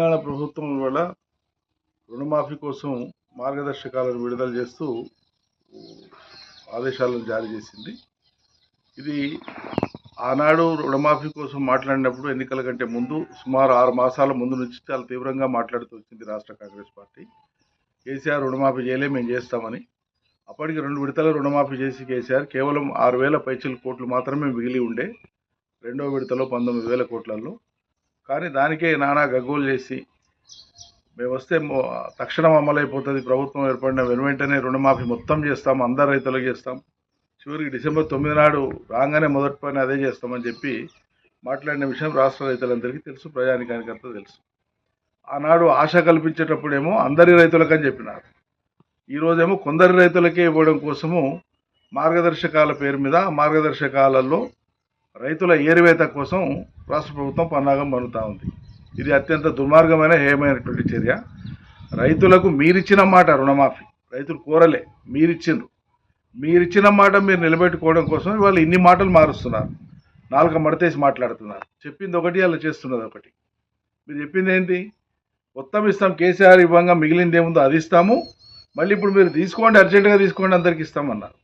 తెలంగాణ ప్రభుత్వం వల్ల రుణమాఫీ కోసం మార్గదర్శకాలను విడుదల చేస్తూ ఆదేశాలను జారీ చేసింది. ఇది ఆనాడు రుణమాఫీ కోసం మాట్లాడినప్పుడు ఎన్నికల కంటే ముందు సుమారు 6 మాసాల ముందు నుంచి చాలా తీవ్రంగా మాట్లాడుతూ వచ్చింది రాష్ట్ర కాంగ్రెస్ పార్టీ. కేసీఆర్ రుణమాఫీ చేయలే, మేము చేస్తామని. అప్పటికి 2 విడతల రుణమాఫీ చేసి కేసీఆర్ కేవలం 6,000 పైచిల కోట్లు మాత్రమే మిగిలి ఉండే రెండో విడతలో 19,000 కోట్లలో. కానీ దానికే నానా గగ్గోలు చేసి మేము వస్తే తక్షణం అమలైపోతుంది, ప్రభుత్వం ఏర్పడిన వెంటనే రుణమాఫీ మొత్తం చేస్తాం, అందరు రైతులకు చేస్తాం, చివరికి డిసెంబర్ 9 నాడు రాగానే మొదటి పని అదే చేస్తామని చెప్పి మాట్లాడిన విషయం రాష్ట్ర రైతులందరికీ తెలుసు, ప్రజానికానికి అంతా తెలుసు. ఆనాడు ఆశ కల్పించేటప్పుడేమో అందరి రైతులకని చెప్పినారు. ఈరోజేమో కొందరి రైతులకే ఇవ్వడం కోసము మార్గదర్శకాల పేరు మీద మార్గదర్శకాలలో రైతుల ఏరివేత కోసం రాష్ట్ర ప్రభుత్వం పన్నాగం పన్నుతూ ఉంది. ఇది అత్యంత దుర్మార్గమైన హేయమైనటువంటి చర్య. రైతులకు మీరిచ్చిన మాట రుణమాఫీ రైతులు కోరలే, మీరిచ్చిన మాట మీరు నిలబెట్టుకోవడం కోసం వాళ్ళు ఇన్ని మాటలు మారుస్తున్నారు, నాలుక మడతేసి మాట్లాడుతున్నారు. చెప్పింది ఒకటి, అలా చేస్తున్నది ఒకటి. మీరు చెప్పింది ఏంటి? మొత్తం ఇస్తాం, కేసీఆర్ ఇవ్వంగా మిగిలింది ఏముందో అది ఇస్తాము, మళ్ళీ ఇప్పుడు మీరు తీసుకోండి, అర్జెంటుగా తీసుకోండి, అందరికి ఇస్తామన్నారు.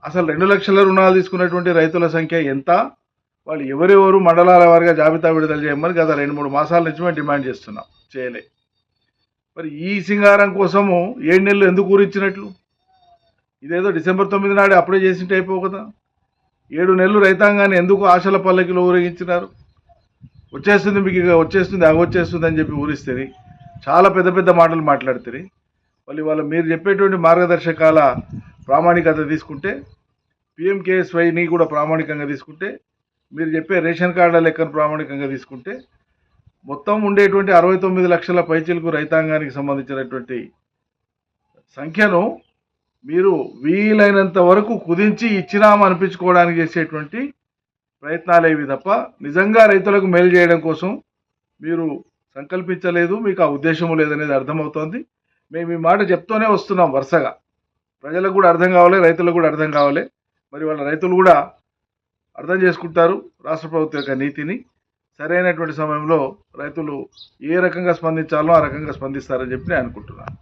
అసలు 2 లక్షల రుణాలు తీసుకున్నటువంటి రైతుల సంఖ్య ఎంత, వాళ్ళు ఎవరెవరు మండలాల వారిగా జాబితా విడుదల చేయమని గత 2-3 మాసాల నుంచి మేము డిమాండ్ చేస్తున్నాం, చేయలే. మరి ఈ సింగారం కోసము 7 నెలలు ఎందుకు ఊరించినట్లు? ఇదేదో డిసెంబర్ 9 నాడు అప్పుడే చేసింటే అయిపో కదా. 7 నెలలు రైతాంగాన్ని ఎందుకు ఆశల పల్లకిలో ఊరేగించినారు? వచ్చేస్తుంది మీకు, వచ్చేస్తుంది, అగొచ్చేస్తుంది అని చెప్పి ఊరిస్తుంది. చాలా పెద్ద పెద్ద మాటలు మాట్లాడుతుంది. వాళ్ళు మీరు చెప్పేటువంటి మార్గదర్శకాల ప్రామాణికత తీసుకుంటే, పిఎంకేఎస్వైని కూడా ప్రామాణికంగా తీసుకుంటే, మీరు చెప్పే రేషన్ కార్డుల లెక్కను ప్రామాణికంగా తీసుకుంటే, మొత్తం ఉండేటువంటి 69 లక్షల పైచిలకు రైతాంగానికి సంబంధించినటువంటి సంఖ్యను మీరు వీలైనంత వరకు కుదించి ఇచ్చినామనిపించుకోవడానికి చేసేటువంటి ప్రయత్నాలు ఏవి తప్ప నిజంగా రైతులకు మేలు చేయడం కోసం మీరు సంకల్పించలేదు, మీకు ఆ ఉద్దేశము లేదనేది అర్థమవుతోంది. మేము ఈ మాట చెప్తూనే వస్తున్నాం వరుసగా. ప్రజలకు కూడా అర్థం కావాలి, రైతులకు కూడా అర్థం కావాలి. మరి వాళ్ళ రైతులు కూడా అర్థం చేసుకుంటారు రాష్ట్ర ప్రభుత్వం యొక్క నీతిని. సరైనటువంటి సమయంలో రైతులు ఏ రకంగా స్పందించాలో ఆ రకంగా స్పందిస్తారని చెప్పి నేను అనుకుంటున్నాను.